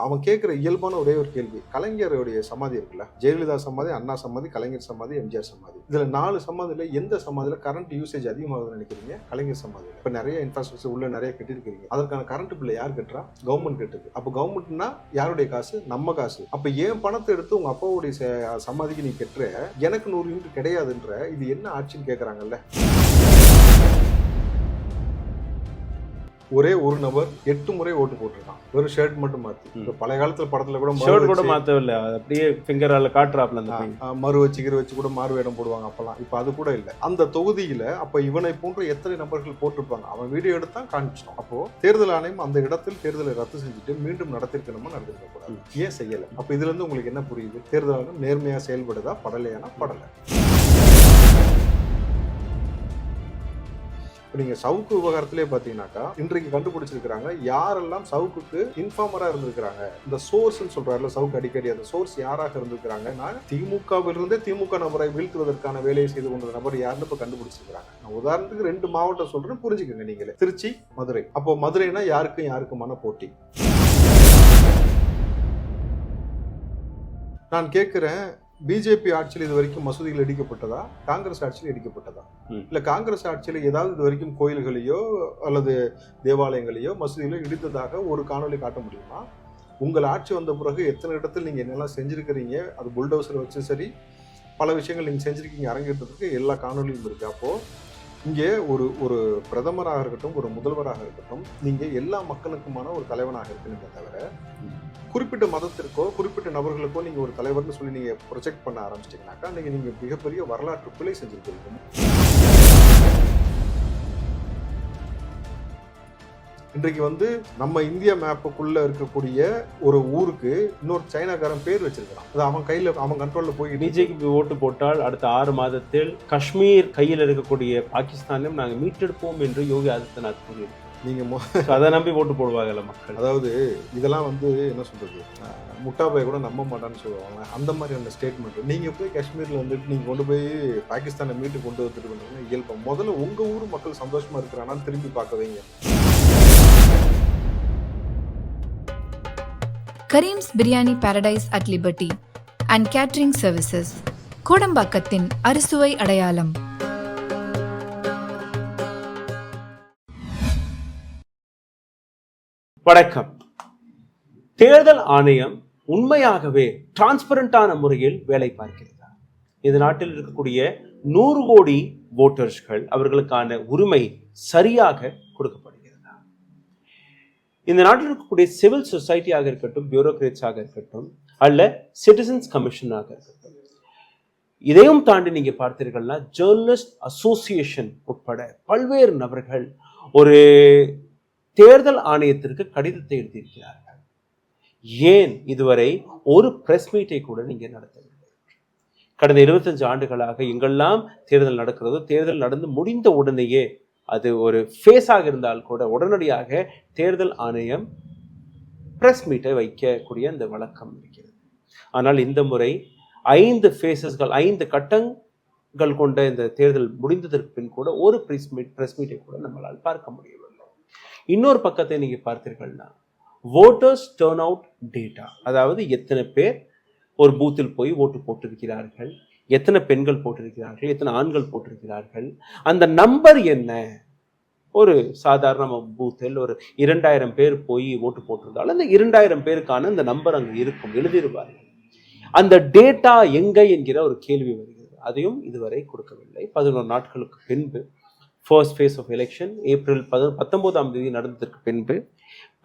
அவன் கேட்குற இயல்பான ஒரே ஒரு கேள்வி, கலைஞருடைய சமாதி இருக்குல்ல, ஜெயலலிதா சமாதி, அண்ணா சமாதி, கலைஞர் சமாதி, எம்ஜிஆர் சமாதி, இதுல 4 சமாதியில எந்த சமாதியில கரண்ட் யூசேஜ் அதிகமாகுதுன்னு நினைக்கிறீங்க? கலைஞர் சமாதியில். இப்ப நிறைய இன்ஃப்ராஸ்ட்ரக்சர் உள்ள நிறைய கட்டிருக்கீங்க, அதற்கான கரண்ட் பில்லை யார் கட்டுறா? கவர்மெண்ட் கட்டுது. அப்போ கவர்மெண்ட்னா யாருடைய காசு? நம்ம காசு. அப்ப ஏன் பணத்தை எடுத்து உங்க அப்பாவுடைய சமாதிக்கு நீ கட்டுற, எனக்கு 100 யூனிட் கிடையாதுன்ற, இது என்ன ஆட்சின்னு கேட்கறாங்கல்ல. ஒரே ஒரு நபர் 8 முறை ஓட்டு போட்டிருக்கான், வெறும் ஷர்ட் மட்டும் மாத்தி. இப்ப பழைய காலத்துல படத்துல கூட ஷர்ட் கூட மாத்தவில்லை, அப்படியே ஃபிங்கரால காட்டுறாப்ல, மறு வச்சு கூட மாறு வேடம் போடுவாங்க அப்பெல்லாம். இப்ப அது கூட இல்ல. அந்த தொகுதியில அப்ப இவனை போன்ற எத்தனை நபர்கள் போட்டிருப்பாங்க, அவன் வீடியோ எடுத்தான் காமிச்சிட்டோம். அப்போ தேர்தல் ஆணையம் அந்த இடத்தில் தேர்தலை ரத்து செஞ்சுட்டு மீண்டும் நடத்திருக்கணுமா? நடத்திருக்க கூடாது. ஏன் செய்யல? அப்ப இதுல இருந்து உங்களுக்கு என்ன புரியுது? தேர்தல் ஆணையம் நேர்மையா செயல்படுதா? படலையானா படல. நீங்க சவுக்கு விவகாரத்திலே பாத்தீங்கன்னாக்கா இன்றைக்கு கண்டுபிடிச்சிருக்காங்க யாரெல்லாம் சவுக்குக்கு இன்ஃபார்மரா இருந்திருக்காங்க. இந்த சோர்ஸ் சொல்றாருல சவுக்கு அடிக்கடி, அந்த சோர்ஸ் யாராக இருந்திருக்காங்கன்னா திமுகவிலிருந்தே திமுக நபரை வீழ்த்துவதற்கான வேலையை செய்து கொண்ட நபர் யாருன்னு இப்ப கண்டுபிடிச்சிருக்காங்க. நான் உதாரணத்துக்கு 2 மாவட்டம் சொல்றேன், புரிஞ்சுக்கோங்க நீங்களே. திருச்சி, மதுரை. அப்போ மதுரைனா யாருக்குமான போட்டி? நான் கேட்கிறேன், பிஜேபி ஆட்சியில் இது வரைக்கும் மசூதிகள் இடிக்கப்பட்டதா? காங்கிரஸ் ஆட்சியில் இடிக்கப்பட்டதா? இல்ல காங்கிரஸ் ஆட்சியில் ஏதாவது இது வரைக்கும் கோயில்களையோ அல்லது தேவாலயங்களையோ மசூதிகளோ இடித்ததாக ஒரு காணொலி காட்ட முடியுமா? உங்கள் ஆட்சி வந்த பிறகு எத்தனை இடத்துல நீங்க என்னெல்லாம் செஞ்சிருக்கிறீங்க, அது புல்டோசர் வச்சு சரி, பல விஷயங்கள் நீங்க செஞ்சிருக்கீங்க, அரங்கேற்றத்துக்கு எல்லா காணொலியும் இருக்கு. அப்போ இங்கே ஒரு பிரதமராக இருக்கட்டும், ஒரு முதல்வராக இருக்கட்டும், நீங்க எல்லா மக்களுக்குமான ஒரு தலைவனாக இருக்கணுமே தவிர குறிப்பிட்ட மதத்திற்கோ குறிப்பிட்ட நபர்களுக்கோ நீங்க ஒரு தலைவர்னு சொல்லி நீங்க ப்ரொஜெக்ட் பண்ண ஆரம்பிச்சிட்டீங்கன்னாக்கா நீங்க மிகப்பெரிய வரலாற்று பிழை செஞ்சிருக்கீங்க. இன்றைக்கு நம்ம இந்தியா மேப்புக்குள்ள இருக்கக்கூடிய ஒரு ஊருக்கு இன்னொரு சைனாக்காரன் பேர் வச்சிருக்கான். அது அவன் கையில, அவன் கண்ட்ரோல்ல போய் பிஜேபி ஓட்டு போட்டால் அடுத்த 6 மாதத்தில் காஷ்மீர் கையில் இருக்கக்கூடிய பாகிஸ்தானையும் நாங்கள் மீட்டெடுப்போம் என்று யோகி ஆதித்யநாத் கூறியிருக்கார். நீங்க அதை நம்பி ஓட்டு போடுவாங்கல்ல மக்கள். அதாவது இதெல்லாம் என்ன சொல்றது, முட்டாபாய் கூட நம்ப மாட்டான்னு சொல்லுவாங்க. அந்த மாதிரியான ஸ்டேட்மெண்ட் நீங்க போய் காஷ்மீர்ல நீங்க கொண்டு போய் பாகிஸ்தானை மீட்டு கொண்டு வந்துட்டு இயல்பா முதல்ல உங்க ஊர் மக்கள் சந்தோஷமா இருக்கிறானான்னு திரும்பி பார்க்க வைங்க. Karim's biryani paradise at liberty and catering services, கோடம்பாக்கத்தின் அறுசுவை அடையாளம். வணக்கம். தேர்தல் ஆணையம் உண்மையாகவே டிரான்ஸ்பரண்டான முறையில் வேலை பார்க்கிறதா? இந்த நாட்டில் இருக்கக்கூடிய 100 கோடி ஓட்டர்ஸ்கள், அவர்களுக்கான உரிமை சரியாக கொடுக்கப்படுகிறதா? இந்த நாட்டில் இருக்கக்கூடிய சிவில் சொசைட்டியாக இருக்கட்டும், பியூரோக்ராட்ஸாக இருக்கட்டும், அல்ல சிட்டிசன்ஸ் கமிஷனாக இருக்கட்டும், இதையும் தாண்டி நீங்க பார்த்தீர்கள்னா ஜேர்னலிஸ்ட் அசோசியேஷன் உட்பட பல்வேறு நபர்கள் ஒரு தேர்தல் ஆணையத்திற்கு கடிதத்தை எழுதியிருக்கிறார்கள். ஏன் இதுவரை ஒரு பிரஸ் மீட்டை கூட நீங்க நடத்தவில்லை? கடந்த 25 ஆண்டுகளாக எங்கெல்லாம் தேர்தல் நடக்கிறதோ, தேர்தல் நடந்து முடிந்த உடனேயே, அது ஒரு ஃபேஸாக இருந்தால் கூட உடனடியாக தேர்தல் ஆணையம் பிரஸ் மீட்டை வைக்கக்கூடிய அந்த வழக்கம் இருக்கிறது. ஆனால் இந்த முறை 5 ஃபேஸஸ்கள், 5 கட்டங்கள் கொண்ட இந்த தேர்தல் முடிந்ததற்கு பின் கூட ஒரு பிரஸ் மீட்டை கூட நம்மளால் பார்க்க முடியவில்லை. இன்னொரு பக்கத்தை நீங்க பார்த்தீர்கள்னா வோட்டர்ஸ் டர்ன் அவுட் டேட்டா, அதாவது எத்தனை பேர் ஒரு பூத்தில் போய் ஓட்டு போட்டிருக்கிறார்கள், எத்தனை பெண்கள் போட்டிருக்கிறார்கள், எத்தனை ஆண்கள் போட்டிருக்கிறார்கள், அந்த நம்பர் என்ன. ஒரு சாதாரண பூத்தில் ஒரு 2000 பேர் போய் ஓட்டு போட்டிருந்தாலும் அந்த 2000 பேருக்கான அந்த நம்பர் அங்கே இருக்கும், எழுதியிருப்பார்கள். அந்த டேட்டா எங்க என்கிற ஒரு கேள்வி வருகிறது. அதையும் இதுவரை கொடுக்கவில்லை. 11 நாட்களுக்கு பின்பு first phase of election April 19ஆம் தேதி நடந்ததற்கு பின்பு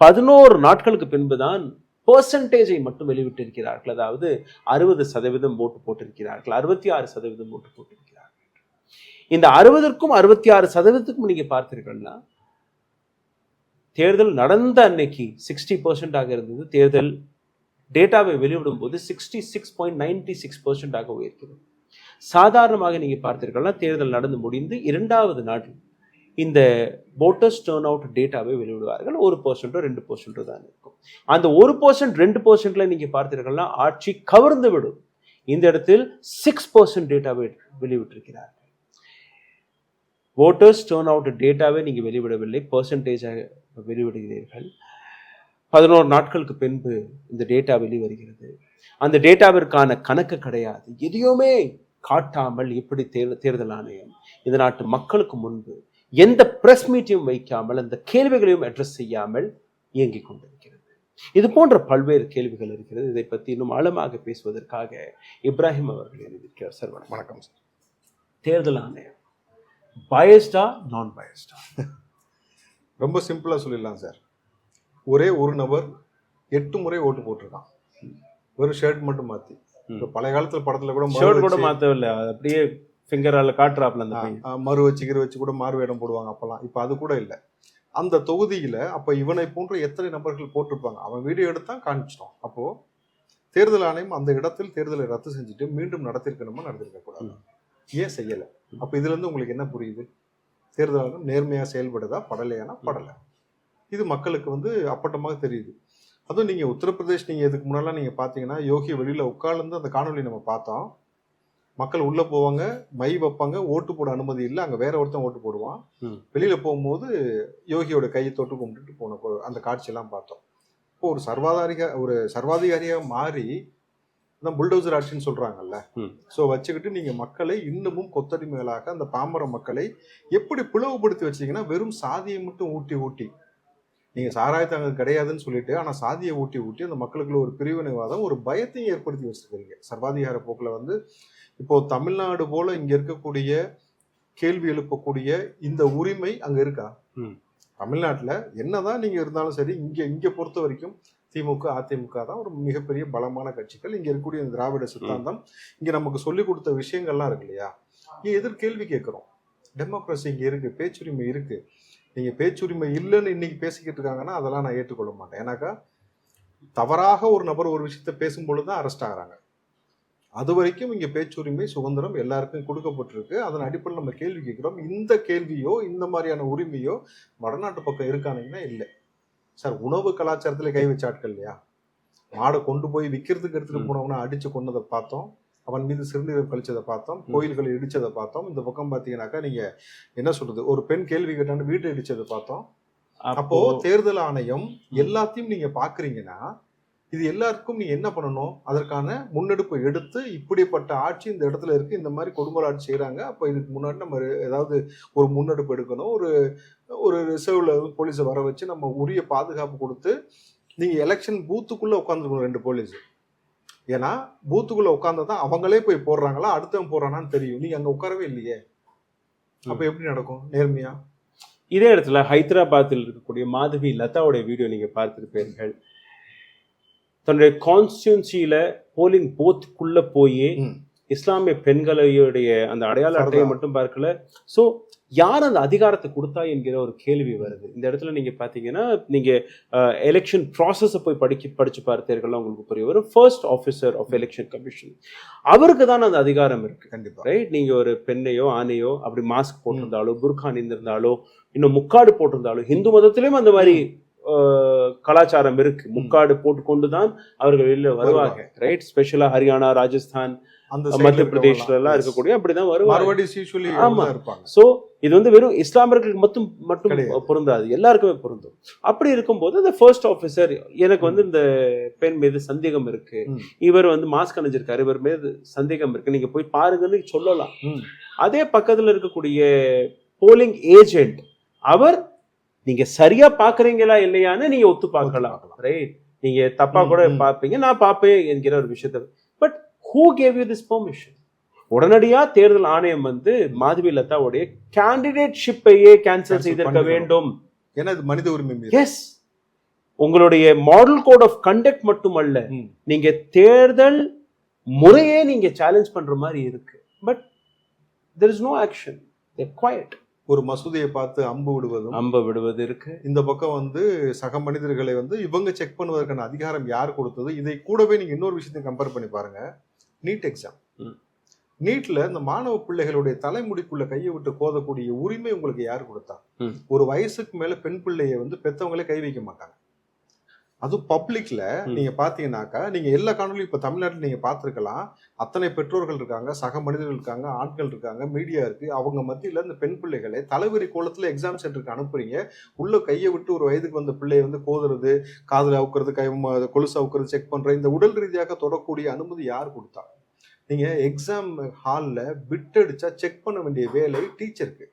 11 நாட்களுக்கு பின்புதான் பெர்சன்டேஜை மட்டும் வெளிவிட்டிருக்கிறார்கள். அதாவது 60% ஓட்டு போட்டிருக்கிறார்கள், 66% ஓட்டு போட்டிருக்கிறார்கள். இந்த 60க்கும் 66%க்கும் நீங்க பார்த்தீர்கள்னா தேர்தல் நடந்த அன்னைக்கு 60% இருந்தது. தேர்தல் டேட்டாவை வெளியிடும் போது 66.96% உயர்கிறது. சாதாரணமாக நீங்க பார்த்தீர்கள்னா தேர்தல் நடந்து முடிந்து 2வது நாள் இந்த வோட்டர்ஸ் டர்ன் அவுட் டேட்டாவை வெளியிடுவார்கள். 1% 2% தான் இருக்கும். அந்த 1% 2% நீங்க பார்த்தீர்கள்னா ஆட்சி கவர்ந்து விடும். இந்த இடத்தில் 6% டேட்டாவை வெளியிட்டிருக்கிறார்கள். வோட்டர்ஸ் டர்ன் அவுட் டேட்டாவை நீங்க வெளிவிடவில்லை, பெர்சன்டேஜாக வெளிவிடுகிறீர்கள். 11 நாட்களுக்கு பின்பு இந்த டேட்டா வெளிவருகிறது. அந்த டேட்டாவிற்கான கணக்கு கிடையாது. எதையுமே காட்டாமல் எப்படி தேர்தல் ஆணையம் இந்த நாட்டு மக்களுக்கு முன்பு எந்த பிரஸ் மீட்டையும் வைக்காமல் அந்த கேள்விகளையும் அட்ரஸ் செய்யாமல் இயங்கிக் கொண்டிருக்கிறது. இது போன்ற பல்வேறு கேள்விகள் இருக்கிறது. இதை பற்றி இன்னும் ஆழமாக பேசுவதற்காக இப்ராஹிம் அவர்கள் எழுதியிருக்கிறார். சார் வணக்கம் சார். தேர்தல் ஆணையம் பயஸ்டா நான் பயஸ்டா? ரொம்ப சிம்பிளா சொல்லிடலாம் சார். ஒரே ஒரு நபர் 8 முறை ஓட்டு போட்டிருக்கான், ஒரு ஷர்ட் மட்டும் மாத்தி. இப்போ பழைய காலத்துல படத்துல கூட ஷர்ட் கூட மாத்தவில்லை, அப்படியே ஃபிங்கரால காட்டுறாப்ல அந்த மறு வச்சு கூட மாறு வேடம் போடுவாங்க அப்பெல்லாம். இப்போ அது கூட இல்லை. அந்த தொகுதியில அப்ப இவனை போன்ற எத்தனை நபர்கள் போட்டிருப்பாங்க, அவன் வீடியோ எடுத்தான் காமிச்சிட்டோம். அப்போ தேர்தல் ஆணையம் அந்த இடத்தில் தேர்தலை ரத்து செஞ்சுட்டு மீண்டும் நடத்திருக்கணுமா, நடத்திருக்க கூடாது? ஏன் செய்யல? அப்ப இதுல இருந்து உங்களுக்கு என்ன புரியுது? தேர்தல் ஆணையம் நேர்மையா செயல்படுதா, படலையானா படலை. இது மக்களுக்கு அப்பட்டமாக தெரியுது. அதுவும் நீங்க உத்தரப்பிரதேஷ், நீங்க இதுக்கு முன்னாலாம் நீங்க பாத்தீங்கன்னா யோகி வெளியில உட்கார்ந்து அந்த காணொலி நம்ம பார்த்தோம். மக்கள் உள்ள போவாங்க, மை வைப்பாங்க, ஓட்டு போட அனுமதி இல்லை, அங்க வேற ஒருத்தன் ஓட்டு போடுவான். வெளியில போகும்போது யோகியோட கையை தொட்டு கும்பிட்டுட்டு போன அந்த காட்சியெல்லாம் பார்த்தோம். இப்போ ஒரு சர்வாதிகாரியா மாறி புல்டோசர் ஆட்சின்னு சொல்றாங்கல்ல, ஸோ வச்சுக்கிட்டு நீங்க மக்களை இன்னமும் கொத்தடிமைகளாக அந்த பாமர மக்களை எப்படி பிளவுபடுத்தி வச்சீங்கன்னா, வெறும் சாதியை மட்டும் ஊட்டி நீங்க சாராயத்தை அங்கே கிடையாதுன்னு சொல்லிட்டு, ஆனா சாதியை ஊட்டி அந்த மக்களுக்குள்ள ஒரு பிரிவினைவாதம், ஒரு பயத்தையும் ஏற்படுத்தி வச்சிருக்கீங்க. சர்வாதிகார போக்குல இப்போ தமிழ்நாடு போல இங்க இருக்கக்கூடிய கேள்வி எழுப்பக்கூடிய இந்த உரிமை அங்க இருக்கா? தமிழ்நாட்டுல என்னதான் நீங்க இருந்தாலும் சரி, இங்க பொறுத்த வரைக்கும் திமுக அதிமுக தான் ஒரு மிகப்பெரிய பலமான கட்சிகள். இங்க இருக்கக்கூடிய இந்த திராவிட சித்தாந்தம் இங்க நமக்கு சொல்லிக் கொடுத்த விஷயங்கள்லாம் இருக்கு இல்லையா? இங்க எதிர் கேள்வி கேட்கிறோம். டெமோக்ரஸி இங்க இருக்கு, பேச்சுரிமை இருக்கு. நீங்க பேச்சுரிமை இல்லைன்னு இன்னைக்கு பேசிக்கிட்டு இருக்காங்கன்னா அதெல்லாம் நான் ஏற்றுக்கொள்ள மாட்டேன். ஏன்னாக்கா தவறாக ஒரு நபர் ஒரு விஷயத்த பேசும்பொழுதுதான் அரெஸ்ட் ஆகிறாங்க. அது வரைக்கும் இங்க பேச்சுரிமை சுதந்திரம் எல்லாருக்கும் கொடுக்கப்பட்டிருக்கு. அதன் அடிப்படையில் நம்ம கேள்வி கேட்கிறோம். இந்த கேள்வியோ இந்த மாதிரியான உரிமையோ வடநாட்டு பக்கம் இருக்கானீங்கன்னா இல்லை சார். உணவு கலாச்சாரத்துல கை வச்ச ஆட்கள் இல்லையா? மாடை கொண்டு போய் விற்கிறதுக்கு எடுத்துட்டு போனவனா அடிச்சு கொன்னதை பார்த்தோம், அவன் மீது சிறுநீரகம் கழிச்சதை பார்த்தோம், கோயில்களை இடிச்சதை பார்த்தோம். இந்த பக்கம் பாத்தீங்கன்னாக்கா நீங்க என்ன சொல்றது, ஒரு பெண் கேள்வி கேட்டான்னு வீட்டை இடிச்சதை பார்த்தோம். அப்போ தேர்தல் ஆணையம் எல்லாத்தையும் நீங்க பாக்குறீங்கன்னா, இது எல்லாருக்கும் நீங்க என்ன பண்ணணும், அதற்கான முன்னெடுப்பு எடுத்து இப்படிப்பட்ட ஆட்சி இந்த இடத்துல இருக்கு, இந்த மாதிரி கொடுங்கோல் ஆட்சி செய்யறாங்க, அப்ப இதுக்கு முன்னாடி நம்ம ஏதாவது ஒரு முன்னெடுப்பு எடுக்கணும். ஒரு ரிசர்வ்ல போலீஸை வர வச்சு நம்ம உரிய பாதுகாப்பு கொடுத்து, நீங்க எலெக்ஷன் பூத்துக்குள்ள உட்காந்துருக்கணும் 2 போலீஸ். ஏன்னா பூத்துக்குள்ள உட்கார்ந்ததான் அவங்களே போய் போடுறாங்களா அடுத்தவன் போடுறானான்னு தெரியும். நீங்க அங்க உட்காரவே இல்லையே, அப்ப எப்படி நடக்கும் நேர்மையா? இதே இடத்துல ஹைதராபாத்தில் இருக்கக்கூடிய மாதவி லதாவுடைய வீடியோ நீங்க பார்த்திருப்பீர்கள். தன்னுடைய கான்ஸ்டியூன்சியில போலிங் பூத்துக்குள்ள போய் இஸ்லாமிய பெண்களுடைய அந்த அடையாள அட்டையை மட்டும் பார்க்கல. ஸோ யார் அந்த அதிகாரத்தை கொடுத்தா என்கிற ஒரு கேள்வி வருது. இந்த இடத்துல நீங்க பாத்தீங்கன்னா, நீங்க எலெக்ஷன் ப்ராசஸை போய் படிச்சு பார்த்தீர்கள், உங்களுக்கு புரிய வரும். First officer of election commission, அவருக்கு தான் அந்த அதிகாரம் இருக்கு. கண்டிப்பா ரைட். நீங்க ஒரு பெண்ணையோ ஆணையோ அப்படி மாஸ்க் போட்டிருந்தாலோ, புர்கா அணிந்திருந்தாலோ, இன்னும் முக்காடு போட்டிருந்தாலோ, இந்து மதத்திலும் அந்த மாதிரி கலாச்சாரம் இருக்கு. முக்காடு போட்டுக்கொண்டுதான் அவர்கள் வெளியில வருவாங்க. ரைட். ஸ்பெஷலா ஹரியானா, ராஜஸ்தான், மத்திய பிரதேஷ்ல எல்லாம் இருக்கக்கூடிய அப்படிதான் வருவாங்க. ஆமா. சோ இது வெறும் இஸ்லாமியர்களுக்கு மட்டும் பொருந்தாது, எல்லாருக்குமே பொருந்தும். அப்படி இருக்கும்போது அந்த ஃபர்ஸ்ட் ஆஃபீஸர், எனக்கு இந்த பெண் மீது சந்தேகம் இருக்கு, இவர் மாஸ்க் அணிஞ்சிருக்காரு, இவர் மீது சந்தேகம் இருக்கு, நீங்க போய் பாருங்கன்னு சொல்லலாம். அதே பக்கத்துல இருக்கக்கூடிய போலிங் ஏஜென்ட், அவர் நீங்க சரியா பாக்குறீங்களா இல்லையான்னு நீங்க ஒத்து பார்க்கலாம். ரைட். நீங்க தப்பா கூட பாப்பீங்க, நான் பாப்பேன் என்கிற ஒரு விஷயத்த. But who gave you this permission? உடனடியா தேர்தல் ஆணையம் மாதவி லதாவுடைய கேண்டிடேட்ஷிப்பையே கேன்சல் செய்திருக்க வேண்டும். ஏன்னா இது மனித உரிமை. எஸ், உங்களுடைய மாடல் கோட் ஆஃப் கண்டக்ட் மட்டுமல்ல, நீங்க தேர்தல் முறையே நீங்க சேலஞ்ச் பண்ற மாதிரி இருக்கு. But there is no action, they're quiet. ஒரு மசூதியை பார்த்து அம்பு விடுவது இருக்கு. இந்த பக்கம் சக மனிதர்களை இவங்க செக் பண்ணுவதற்கான அதிகாரம் யார் கொடுத்தது? இதை கூடவே நீங்க இன்னொரு விஷயத்தை கம்பேர் பண்ணி பாருங்க. நீட் எக்ஸாம், நீட்ல இந்த மாணவ பிள்ளைகளுடைய தலைமுடிக்குள்ள கையை விட்டு கோதக்கூடிய உரிமை உங்களுக்கு யார் கொடுத்தா? ஒரு வயசுக்கு மேல பெண் பிள்ளைய பெத்தவங்களே கை வைக்க மாட்டாங்க. அது பப்ளிக்ல நீங்க பாத்தீங்கன்னாக்கா நீங்க எல்லா காணொலியும் இப்ப தமிழ்நாட்டில் நீங்க பார்த்திருக்கலாம். அத்தனை பெற்றோர்கள் இருக்காங்க, சக மனிதர்கள் இருக்காங்க, ஆட்கள் இருக்காங்க, மீடியா இருக்கு. அவங்க மத்தியில இந்த பெண் பிள்ளைகளை தலைவரி கோலத்துல எக்ஸாம் சென்டருக்கு அனுப்புறீங்க. உள்ள கையை விட்டு ஒரு வயதுக்கு வந்த பிள்ளையை வந்து கோதுறது, காதுல அவுக்குறது, கொலுசு அவுக்குறது, செக் பண்றது, இந்த உடல் ரீதியாக தொடரக்கூடிய அனுமதி யார் கொடுத்தா? நீங்க எக்ஸாம் ஹால்ல பிட் அடிச்சா செக் பண்ண வேண்டிய வேலை டீச்சருக்கு,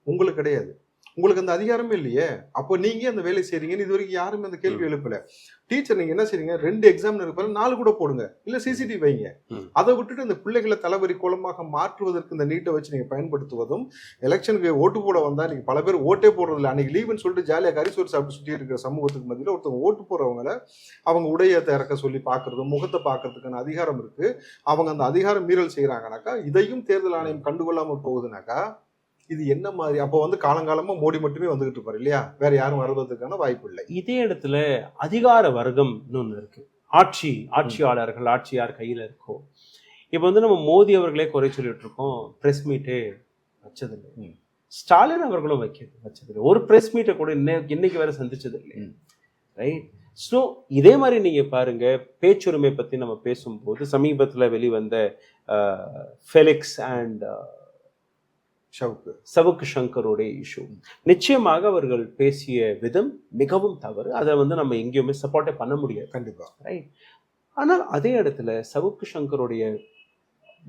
உங்களுக்கு கிடையாது. உங்களுக்கு அந்த அதிகாரமே இல்லையே. அப்போ நீங்க அந்த வேலை செய்றீங்கன்னு இது வரைக்கும் யாருமே அந்த கேள்வி எழுப்பல. டீச்சர் நீங்க என்ன செய்றீங்க, 2 எக்ஸாம் இருப்பாரு, 4 கூட போடுங்க, இல்ல சிசிடிவி வைங்க. அதை விட்டுட்டு அந்த பிள்ளைகளை தலைவரி கோலமாக மாற்றுவதற்கு இந்த நீட்டை வச்சு நீங்க பயன்படுத்துவதும், எலெக்ஷனுக்கு ஓட்டு போட வந்தா நீங்க பல பேர் ஓட்டே போடுறதில்ல. அன்னைக்கு லீவுன்னு சொல்லிட்டு ஜாலியா கரிசோறு சாப்பிட்டு சுற்றி இருக்கிற சமூகத்துக்கு மத்தியில் ஒருத்தவங்க ஓட்டு போறவங்களை அவங்க உடைய திறக்க சொல்லி பாக்குறதும், முகத்தை பாக்குறதுக்கான அதிகாரம் இருக்கு. அவங்க அந்த அதிகாரம் மீறல் செய்யறாங்கனாக்கா, இதையும் தேர்தல் ஆணையம் கண்டுகொள்ளாம போகுதுனாக்கா இது என்ன மாதிரி? அப்போ வந்து காலங்காலமா மோடி மட்டுமே வந்துகிட்டு இருப்பாரு இல்லையா, வேற யாரும் வருவதற்கான வாய்ப்பு இல்லை. இதே இடத்துல அதிகார வர்க்கம் ஒண்ணு இருக்கு. ஆட்சியாளர்கள், ஆட்சியார் கையில இருக்கோ. இப்ப வந்து நம்ம மோடி அவர்களே குறை சொல்லிட்டு இருக்கோம், பிரஸ் மீட்டே வச்சதில்லை. ஸ்டாலின் அவர்களும் வச்சதில்லை. ஒரு பிரஸ் மீட்டை கூட இன்னைக்கு வேற சந்திச்சது இல்லை. ரைட். ஸோ இதே மாதிரி நீங்க பாருங்க, பேச்சுரிமை பத்தி நம்ம பேசும்போது சமீபத்துல வெளிவந்த ஃபெலிக்ஸ் அண்ட் சவுக்கு சங்கருடைய இஷ்யூ, நிச்சயமாக அவர்கள் பேசிய விதம் மிகவும் தவறு. அதை வந்து நம்ம எங்கேயுமே சப்போர்ட்டே பண்ண முடியாது. கண்டிப்பா. ரைட். ஆனால் அதே இடத்துல சவுக்கு சங்கருடைய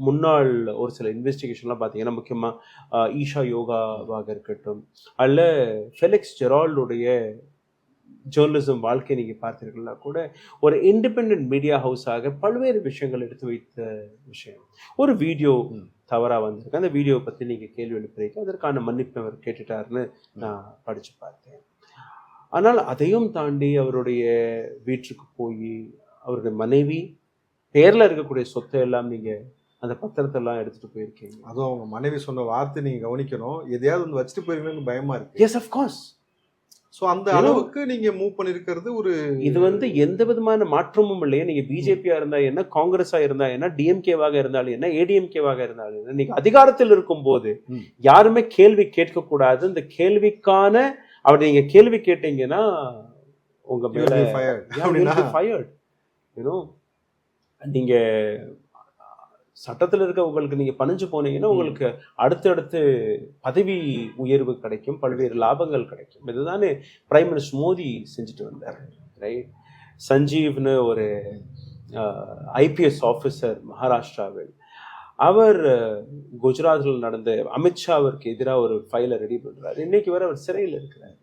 முன்னாள் ஒரு சில இன்வெஸ்டிகேஷன்லாம் பார்த்தீங்கன்னா, முக்கியமாக ஈஷா யோகாவாக இருக்கட்டும், அல்ல ஃபெலிக்ஸ் ஜெரால்டுடைய ஜேர்னலிசம் வாழ்க்கை நீங்கள் பார்த்தீர்கள்னா கூட ஒரு இண்டிபெண்ட் மீடியா ஹவுஸாக பல்வேறு விஷயங்கள் எடுத்து வைத்த விஷயம். ஒரு வீடியோ தவறாக வந்திருக்கு, அந்த வீடியோவை பற்றி நீங்கள் கேள்வி எழுப்புறீங்க, அதற்கான மன்னிப்பு அவர் கேட்டுட்டாருன்னு நான் படித்து பார்த்தேன். ஆனால் அதையும் தாண்டி அவருடைய வீட்டுக்கு போய் அவருடைய மனைவி பேரில் இருக்கக்கூடிய சொத்தை எல்லாம் நீங்கள் அந்த பத்திரத்தெல்லாம் எடுத்துகிட்டு போயிருக்கீங்க. அதுவும் அவங்க மனைவி சொன்ன வார்த்தை நீங்கள் கவனிக்கணும், எதையாவது வந்து வச்சுட்டு போயிருக்கீங்கன்னு பயமாக இருக்கு. S, of course. ஸோ அந்த அளவுக்கு நீங்க மூவ் பண்ணிருக்கிறது ஒரு இது வந்து எந்த விதமான மாற்றமும் இல்லையே. நீங்க பிஜேபியா இருந்தா என்ன, காங்கிரஸா இருந்தா என்ன, டிஎம்கேவாக இருந்தாலும் என்ன, ஏடிஎம்கேவாக இருந்தாலும் என்ன, நீங்க அதிகாரத்தில் இருக்கும் போது யாருமே கேள்வி கேட்க கூடாது. இந்த கேள்விக்கான அப்படி நீங்க கேள்வி கேட்டீங்கன்னா உங்க மேல ஃபயர்ட். நீங்க சட்டத்தில் இருக்க உங்களுக்கு நீங்க பணிஞ்சு போனீங்கன்னா உங்களுக்கு அடுத்தடுத்து பதவி உயர்வு கிடைக்கும், பல்வேறு லாபங்கள் கிடைக்கும். இதுதானே பிரைம் மினிஸ்டர் மோடி செஞ்சுட்டு வந்தார். ரைட். சஞ்சீவ்னு ஒரு ஐபிஎஸ் ஆஃபீஸர் மகாராஷ்டிராவில், அவர் குஜராத்தில் நடந்த அமித்ஷாவிற்கு எதிராக ஒரு ஃபைலை ரெடி பண்றாரு. இன்னைக்கு வரை அவர் சிறையில் இருக்கிறார்.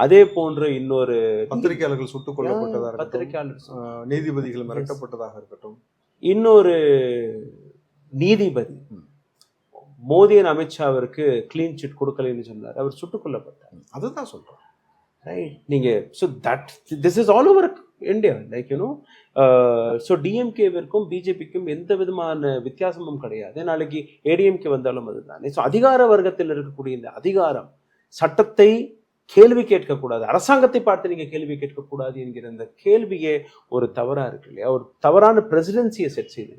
அதே போன்று இன்னொரு பத்திரிகையாளர்கள் சுட்டுக் கொல்லப்பட்டதாக, பத்திரிகையாளர் நீதிபதிகள் மிரட்டப்பட்டதாக இருக்கட்டும், இன்னொரு நீதிபதி மோடியின் அமித்ஷாவிற்கு கிளீன் சிட் கொடுக்கலன்னு சொன்னார், அவர் சுட்டுக் கொல்லப்பட்டார். அதுதான் சொல்றேன். ரைட். நீங்க so that this is all over India. Like so டிஎம்கேவிற்கும் பிஜேபிக்கும் எந்த விதமான வித்தியாசமும் கிடையாது. நாளைக்கு ஏடிஎம்கே வந்தாலும் அதுதானே. ஸோ அதிகார வர்க்கத்தில் இருக்கக்கூடிய இந்த அதிகாரம் சட்டத்தை கேள்வி கேட்கக்கூடாது, அரசாங்கத்தை பார்த்து நீங்க கேள்வி கேட்கக்கூடாது என்கிற இந்த கேள்வியே ஒரு தவறா இருக்கு இல்லையா, ஒரு தவறான பிரசிடென்சியை செட் செய்து.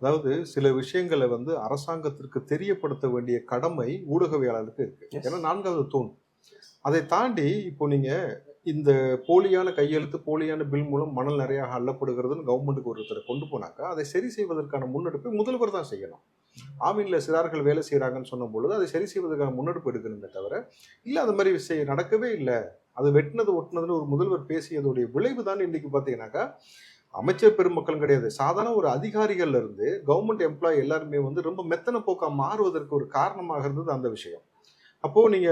அதாவது சில விஷயங்களை வந்து அரசாங்கத்திற்கு தெரியப்படுத்த வேண்டிய கடமை ஊடகவியலாளருக்கு இருக்கு. ஏன்னா 4வது தூண். அதை தாண்டி இப்போ நீங்க இந்த போலியான கையெழுத்து, போலியான பில் மூலம் மணல் நிறைய அள்ளப்படுகிறதுன்னு கவர்மெண்ட்டுக்கு ஒருத்தரை கொண்டு போனாக்கா அதை சரி செய்வதற்கான முன்னெடுப்பை முதல்வர் தான் செய்யணும். ஆமீன்ல சிறார்கள் வேலை செய்யறாங்கன்னு சொன்ன பொழுது அதை சரி செய்வதற்கான முன்னெடுப்பு எடுக்கணுமே தவிர இல்லை அது மாதிரி விஷயம் நடக்கவே இல்லை, அது வெட்டினது ஒட்டினதுன்னு ஒரு முதல்வர் பேசியதுடைய விளைவு தான் இன்னைக்கு பார்த்தீங்கன்னாக்கா அமைச்சர் பெருமக்கள் கிடையாது, சாதாரண ஒரு அதிகாரிகள்ல இருந்து கவர்மெண்ட் எம்ப்ளாயி எல்லாருமே வந்து ரொம்ப மெத்தன போக்கா மாறுவதற்கு ஒரு காரணமாக இருந்தது அந்த விஷயம். அப்போ நீங்க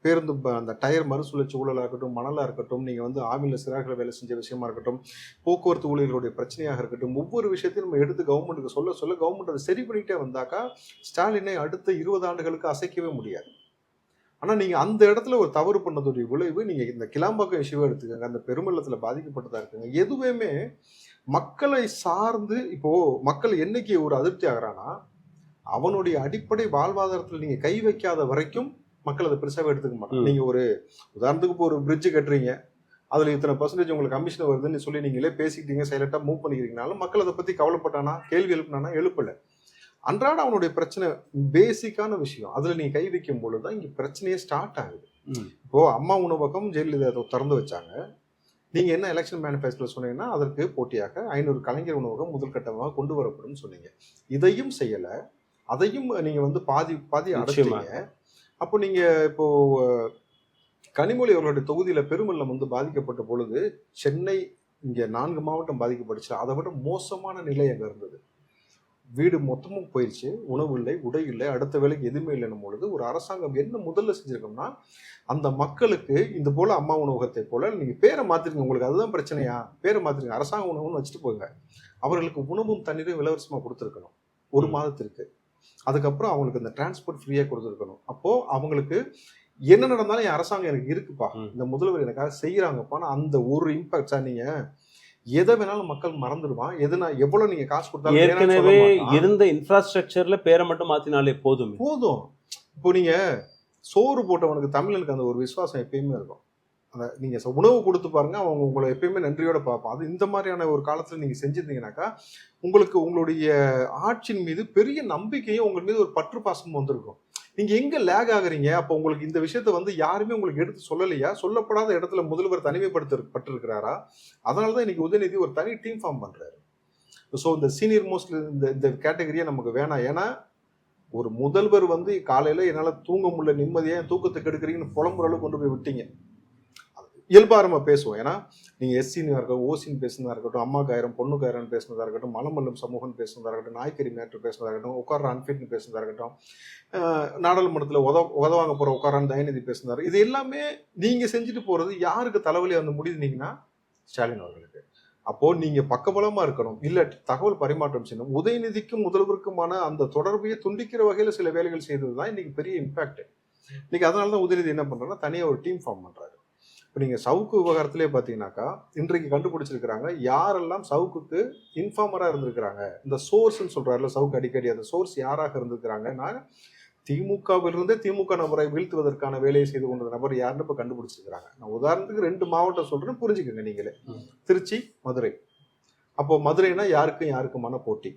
பேருந்து அந்த டயர் மறுசுழற்சி ஊழலாக இருக்கட்டும், மணலாக இருக்கட்டும், நீங்கள் வந்து ஆவியில் சிறார்கள் வேலை செஞ்ச விஷயமா இருக்கட்டும், போக்குவரத்து ஊழியர்களுடைய பிரச்சனையாக இருக்கட்டும், ஒவ்வொரு விஷயத்தையும் நம்ம எடுத்து கவர்மெண்ட்டுக்கு சொல்ல கவர்மெண்ட் அதை சரி பண்ணிகிட்டே வந்தாக்கா ஸ்டாலினை அடுத்த 20 ஆண்டுகளுக்கு அசைக்கவே முடியாது. ஆனால் நீங்கள் அந்த இடத்துல ஒரு தவறு பண்ணதுடைய விளைவு, நீங்கள் இந்த கிளாம்பாக்கம் இஷ்யூவை எடுத்துக்கோங்க, அந்த பெருமெள்ளத்தில் பாதிக்கப்பட்டதாக இருக்குங்க. எதுவுமே மக்களை சார்ந்து இப்போது மக்கள் என்னைக்கு ஒரு அதிருப்தி ஆகிறான்னா அவனுடைய அடிப்படை வாழ்வாதாரத்தில் நீங்கள் கை வைக்காத வரைக்கும் மக்கள் அதை பெருசாக எடுத்துக்க மாட்டாங்க. நீங்கள் ஒரு உதாரணத்துக்கு இப்போ ஒரு பிரிட்ஜு கட்டுறீங்க, அதில் இத்தனை % உங்களுக்கு கமிஷன் வருதுன்னு சொல்லி நீங்களே பேசிக்கிட்டீங்க, சைலண்டாக மூவ் பண்ணிக்கிறீங்கனாலும் மக்கள் அதை பற்றி கவலைப்பட்டானா, கேள்வி எழுப்பினானா? எழுப்பலை. அன்றாட அவனுடைய பிரச்சனை பேசிக்கான விஷயம், அதில் நீங்கள் கை வைக்கும் பொழுது தான் இங்கே பிரச்சனையே ஸ்டார்ட் ஆகுது. இப்போது அம்மா உணவகம் ஜெயலலிதா திறந்து வச்சாங்க, நீங்க என்ன எலெக்ஷன் மேனிஃபெஸ்டோல சொன்னீங்கன்னா அதற்கு போட்டியாக 500 கலைஞர் உணவகம் முதல் கட்டமாக கொண்டு வரப்படும் சொன்னீங்க. இதையும் செய்யல, அதையும் நீங்க வந்து பாதி நிச்சயமா. அடைச்சிங்க. அப்போ நீங்க இப்போ கனிமொழி அவர்களுடைய தொகுதியில பெருவெள்ளம் வந்து பாதிக்கப்பட்ட பொழுது சென்னை இங்க 4 மாவட்டம் பாதிக்கப்பட்டுச்சு. அதை விட மோசமான நிலை அங்க இருந்தது. வீடு மொத்தமும் போயிடுச்சு, உணவு இல்லை, உடை இல்லை, அடுத்த வேலைக்கு எதுவுமே இல்லைன்னும் பொழுது ஒரு அரசாங்கம் என்ன முதல்ல செஞ்சிருக்கோம்னா, அந்த மக்களுக்கு இந்த போல அம்மா உணவகத்தை போல நீங்க பேரை மாத்திருங்க, உங்களுக்கு அதுதான் பிரச்சனையா, பேரை மாத்திருங்க, அரசாங்க உணவுன்னு வச்சுட்டு போங்க. அவர்களுக்கு உணவும் தண்ணீரும் இலவசமா கொடுத்துருக்கணும் 1 மாதத்திற்கு. அதுக்கப்புறம் அவங்களுக்கு இந்த டிரான்ஸ்போர்ட் ஃப்ரீயா கொடுத்துருக்கணும். அப்போ அவங்களுக்கு என்ன நடந்தாலும் என் அரசாங்கம் எனக்கு இருக்குப்பா, இந்த முதல்வர் எனக்காக செய்யறாங்கப்பா, அந்த ஒரு இம்பாக்ட் சார். நீங்க எதை வேணாலும் மக்கள் மறந்துடுவான், எதுனா எவ்வளவு நீங்க காசு கொடுத்தாலும் ஏற்கனவே இருந்த இன்ஃப்ராஸ்ட்ரக்சர்ல பேரை மட்டும் மாத்தினாலே போதும். இப்போ நீங்க சோறு போட்டவனுக்கு தமிழனுக்கு அந்த ஒரு விசுவாசம் எப்பயுமே இருக்கும். அந்த நீங்க உணவு கொடுத்து பாருங்க, அவங்க உங்களை எப்பயுமே நன்றியோட பார்ப்பான். அது இந்த மாதிரியான ஒரு காலத்துல நீங்க செஞ்சிருந்தீங்கன்னாக்கா உங்களுக்கு உங்களுடைய ஆட்சியின் மீது பெரிய நம்பிக்கையும் உங்கள் மீது ஒரு பற்று பாசமும் வந்திருக்கும். நீங்க எங்க லேக் ஆகுறீங்க? அப்போ உங்களுக்கு இந்த விஷயத்த வந்து யாருமே உங்களுக்கு எடுத்து சொல்லலையா? சொல்லப்படாத இடத்துல முதல்வர் தனிமைப்படுத்தப்பட்டிருக்கிறாரா? அதனாலதான் இன்னைக்கு உதயநிதி ஒரு தனி டீம் ஃபார்ம் பண்றாரு. ஸோ இந்த சீனியர் மோஸ்ட் இந்த கேட்டகரியே நமக்கு வேணாம். ஏன்னா ஒரு முதல்வர் வந்து காலையில என்னால தூங்க முடியல, நிம்மதியா தூக்கத்தை கெடுக்கிறீங்கன்னு புலம்புற அளவுக்கு கொண்டு போய் விட்டீங்க. இயல்பா நம்ம பேசுவோம். ஏன்னா நீங்க எஸ்சின்னு இருக்கட்டும், ஓசின்னு பேசுனதா இருக்கட்டும், அம்மாக்கு 1000 பொண்ணுக்கு 1000 பேசுனதா இருக்கட்டும், மலமல்லும் சமூகம் பேசுனதா இருக்கட்டும், நாய்க்கறி மேட்ரு பேசுனதா இருக்கட்டும், உட்கார அன்ஃபிட்னு பேசுனதா இருக்கட்டும், நாடாளுமன்றத்தில் உதவாங்க போற உட்காரான்னு தயநிதி பேசுனாரு. இது எல்லாமே நீங்க செஞ்சுட்டு போறது யாருக்கு தலைவலி வந்து முடியுதுனீங்கன்னா ஸ்டாலின் அவர்களுக்கு. அப்போ நீங்க பக்கபலமா இருக்கணும், இல்ல தகவல் பரிமாற்றம் செய்யணும். உதயநிதிக்கும் முதல்வருக்குமான அந்த தொடர்பையை துண்டிக்கிற வகையில சில வேலைகள் செய்ததுதான் இன்னைக்கு பெரிய இம்பாக்ட். இன்னைக்கு அதனாலதான் உதயநிதி என்ன பண்றாருன்னா தனியா ஒரு டீம் ஃபார்ம் பண்றாரு. இப்போ நீங்க சவுக்கு விவகாரத்திலே பாத்தீங்கன்னாக்கா இன்றைக்கு கண்டுபிடிச்சிருக்கிறாங்க யாரெல்லாம் சவுக்குக்கு இன்ஃபார்மரா இருந்திருக்கிறாங்க. இந்த சோர்ஸ்ன்னு சொல்றாருல சவுக்கு அடிக்கடி, அந்த சோர்ஸ் யாராக இருந்திருக்கிறாங்கன்னா திமுகவிலிருந்தே திமுக நபரை வீழ்த்துவதற்கான வேலையை செய்து கொண்ட நபர் யாருன்னு இப்ப கண்டுபிடிச்சிருக்கிறாங்க. நான் உதாரணத்துக்கு 2 மாவட்டம் சொல்றேன், புரிஞ்சுக்கோங்க நீங்களே. திருச்சி, மதுரை. அப்போ மதுரைனா யாருக்குமான போட்டி.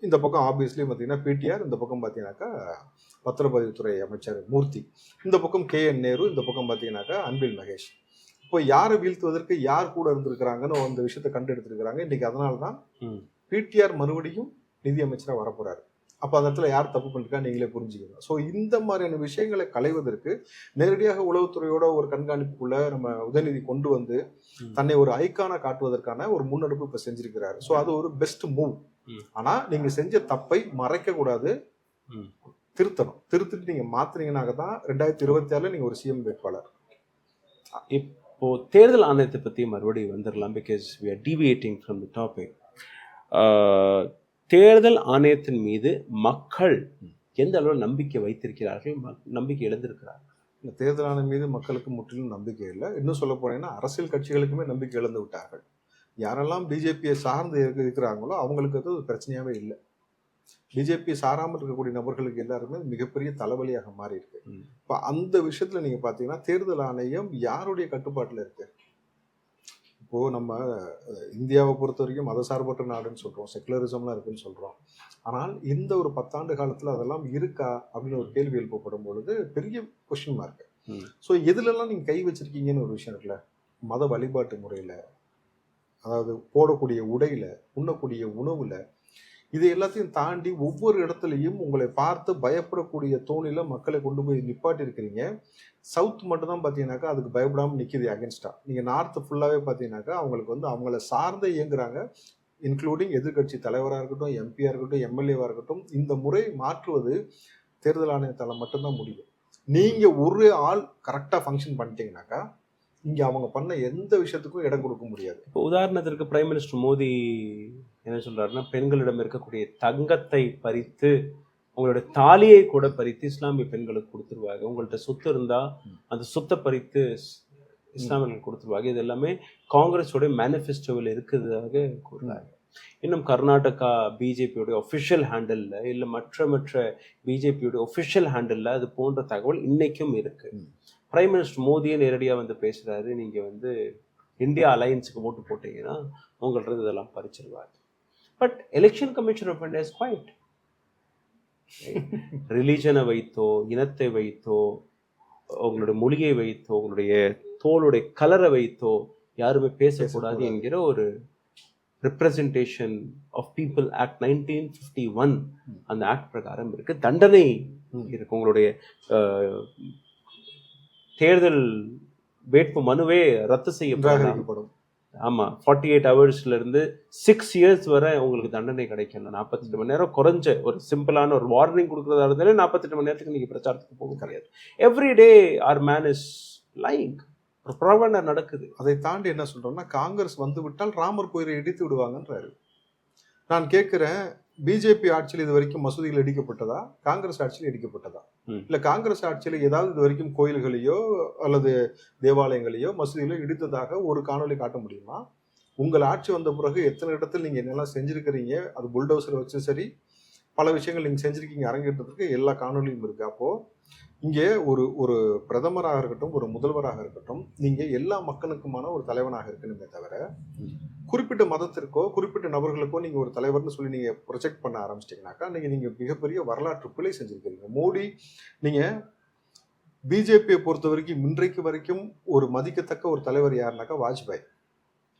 இந்த பக்கம் ஆப்வியஸ்லி பார்த்தீங்கன்னா பிடிஆர், இந்த பக்கம் பார்த்தீங்கன்னாக்கா பத்திரப்பதிவுத்துறை அமைச்சர் மூர்த்தி, இந்த பக்கம் KN நேரு, இந்த பக்கம் பார்த்தீங்கன்னாக்கா அன்பில் மகேஷ். இப்போ யாரை வீழ்த்துவதற்கு யார் கூட இருந்திருக்கிறாங்கன்னு அந்த விஷயத்தை கண்டு எடுத்திருக்கிறாங்க. இன்னைக்கு அதனாலதான் பிடிஆர் மறுபடியும் நிதி அமைச்சராக வரப்போறாரு. அப்போ அந்த இடத்துல யார் தப்பு பண்ணிருக்கா நீங்களே புரிஞ்சுக்கணும். ஸோ இந்த மாதிரியான விஷயங்களை களைவதற்கு நேரடியாக உளவுத்துறையோட ஒரு கண்காணிப்புக்குள்ள நம்ம உதயநிதி கொண்டு வந்து தன்னை ஒரு ஐக்கானா காட்டுவதற்கான ஒரு முன்னெடுப்பு இப்ப செஞ்சிருக்கிறாரு. ஸோ அது ஒரு பெஸ்ட் மூவ். ஆனா நீங்க செஞ்ச தப்பை மறைக்க கூடாது, திருத்தணும். திருத்திட்டு நீங்க மாத்தினீங்கன்னாக தான் 2026 நீங்க ஒரு சிஎம் வேட்பாளர். இப்போ தேர்தல் ஆணையத்தை பத்தி மறுபடியும் வந்துடலாம், because we are deviating from the topic. தேர்தல் ஆணையத்தின் மீது மக்கள் எந்த அளவு நம்பிக்கை வைத்திருக்கிறார்கள், நம்பிக்கை இழந்திருக்கிறார்கள்? இந்த தேர்தல் ஆணையம் மீது மக்களுக்கு முற்றிலும் நம்பிக்கை இல்லை. இன்னும் சொல்ல போனீங்கன்னா அரசியல் கட்சிகளுக்குமே நம்பிக்கை இழந்து விட்டார்கள். யாரெல்லாம் பிஜேபியை சார்ந்து இருக்கிறாங்களோ அவங்களுக்கு அது பிரச்சனையாவே இல்லை. பிஜேபி சாராமல் இருக்கக்கூடிய நபர்களுக்கு எல்லாருமே மிகப்பெரிய தலைவலியாக மாறி இருக்கு. இப்ப அந்த விஷயத்துல நீங்க பாத்தீங்கன்னா தேர்தல் ஆணையம் யாருடைய கட்டுப்பாட்டுல இருக்கு? இப்போ நம்ம இந்தியாவை பொறுத்த வரைக்கும் மதசார்பற்ற நாடுன்னு சொல்றோம், செக்குலரிசம்லாம் இருக்குன்னு சொல்றோம். ஆனால் இந்த ஒரு 10 ஆண்டு காலத்துல அதெல்லாம் இருக்கா அப்படின்னு ஒரு கேள்வி எழுப்பப்படும் பொழுது பெரிய கொஸ்டின் மார்க். ஸோ எதுலெல்லாம் நீங்க கை வச்சிருக்கீங்கன்னு ஒரு விஷயம் இருக்குல்ல, மத வழிபாட்டு முறையில, அதாவது போடக்கூடிய உடையில, உண்ணக்கூடிய உணவுல, இது எல்லாத்தையும் தாண்டி ஒவ்வொரு இடத்துலையும் உங்களை பார்த்து பயப்படக்கூடிய தோணில மக்களை கொண்டு போய் நிப்பாட்டி இருக்கிறீங்க. சவுத் மட்டும் தான் பார்த்தீங்கன்னாக்கா அதுக்கு பயப்படாமல் நிற்கிது அகேன்ஸ்டா. நீங்கள் நார்த்து ஃபுல்லாகவே பார்த்தீங்கன்னாக்கா அவங்களுக்கு வந்து அவங்கள சார்ந்தே இயங்குறாங்க, இன்க்ளூடிங் எதிர்கட்சி தலைவராக இருக்கட்டும், எம்பியாக இருக்கட்டும், எம்எல்ஏவாக இருக்கட்டும். இந்த முறை மாற்றுவது தேர்தல் ஆணையத்தால் மட்டும்தான் முடியும். நீங்கள் ஒரு ஆள் கரெக்டாக ஃபங்க்ஷன் பண்ணிட்டீங்கன்னாக்கா இங்கே அவங்க பண்ண எந்த விஷயத்துக்கும் இடம் கொடுக்க முடியாது. இப்போ உதாரணத்திற்கு பிரைம் மினிஸ்டர் மோடி என்ன சொல்றாருன்னா, பெண்களிடம் இருக்கக்கூடிய தங்கத்தை பறித்து உங்களுடைய தாலியை கூட பறித்து இஸ்லாமிய பெண்களுக்கு கொடுத்துருவாங்க, உங்கள்கிட்ட சொத்து இருந்தா அந்த சொத்தை பறித்து இஸ்லாமியர்களுக்கு கொடுத்துருவாங்க. இது எல்லாமே காங்கிரஸோட மேனிஃபெஸ்டோவில் இருக்கிறதாக கூறுறாங்க. இன்னும் கர்நாடகா பிஜேபியோடைய ஒஃபிஷியல் ஹேண்டில் இல்லை மற்ற பிஜேபியோடைய ஒஃபிஷியல் ஹேண்டில் அது போன்ற தகவல் இன்னைக்கும் இருக்கு. பிரைம் மினிஸ்டர் மோடியே நேரடியாக வந்து பேசுறாரு, நீங்க வந்து இந்தியா அலையன்ஸுக்கு ஓட்டு போட்டீங்கன்னா உங்கள்கிட்ட இதெல்லாம் பறிச்சிருவாங்க. But election commission of India is quite. ரிலீஜனை வைத்தோ, இனத்தை வைத்தோ, உங்களுடைய மொழியை வைத்தோ, உங்களுடைய தோளுடைய கலரை வைத்தோ யாருமே பேசக்கூடாது என்கிற ஒரு ரெப்ரசன்டேஷன் ஆஃப் பீப்புள் ஆக்ட் 1951 அந்த ஆக்ட் பிரகாரம் இருக்கு. தண்டனை இருக்கு. உங்களுடைய தேர்தல் வேட்பு மனுவே ரத்து செய்யப்படும். ஆமா, 48 ஹவர்ஸ்ல இருந்து 6 years வரை உங்களுக்கு தண்டனை கிடைக்கணும். 48 மணி நேரம் குறைஞ்ச ஒரு சிம்பிளான ஒரு வார்னிங் கொடுக்கறதா இருந்தாலே 48 மணி நேரத்துக்கு நீங்க பிரச்சாரத்துக்கு போக கிடையாது. Every day our man is lying. ஒரு ப்ரொபகண்டா நடக்குது. அதை தாண்டி என்ன சொல்றோம்னா, காங்கிரஸ் வந்து விட்டால் ராமர் கோயிலை இடித்து விடுவாங்கன்றாரு. நான் கேட்கிறேன், பிஜேபி ஆட்சியில் இது வரைக்கும் மசூதிகள் இடிக்கப்பட்டதா, காங்கிரஸ் ஆட்சியில் இடிக்கப்பட்டதா? இல்ல காங்கிரஸ் ஆட்சியில் ஏதாவது இது வரைக்கும் கோயில்களையோ அல்லது தேவாலயங்களையோ மசூதிகளோ இடித்ததாக ஒரு காணொலி காட்ட முடியுமா? உங்கள் ஆட்சி வந்த பிறகு எத்தனை இடத்துல நீங்க என்னெல்லாம் செஞ்சிருக்கிறீங்க, அது புல்டோசர் வச்சு சரி, பல விஷயங்கள் நீங்க செஞ்சிருக்கீங்க அரங்கேற்றத்துக்கு, எல்லா காணொலியும் இருக்கு. அப்போ இங்கே ஒரு பிரதமராக இருக்கட்டும், ஒரு முதல்வராக இருக்கட்டும், நீங்க எல்லா மக்களுக்குமான ஒரு தலைவனாக இருக்கணுமே தவிர குறிப்பிட்ட மதத்திற்கோ குறிப்பிட்ட நபர்களுக்கோ நீங்க ஒரு தலைவர்னு சொல்லி நீங்க ப்ரொஜெக்ட் பண்ண ஆரம்பிச்சிட்டீங்கன்னாக்கா நீங்க மிகப்பெரிய வரலாற்று பிழை செஞ்சிருக்கிறீங்க. மோடி, நீங்க பிஜேபியை பொறுத்த வரைக்கும் இன்றைக்கு வரைக்கும் ஒரு மதிக்கத்தக்க ஒரு தலைவர் யாருனாக்கா வாஜ்பாய்.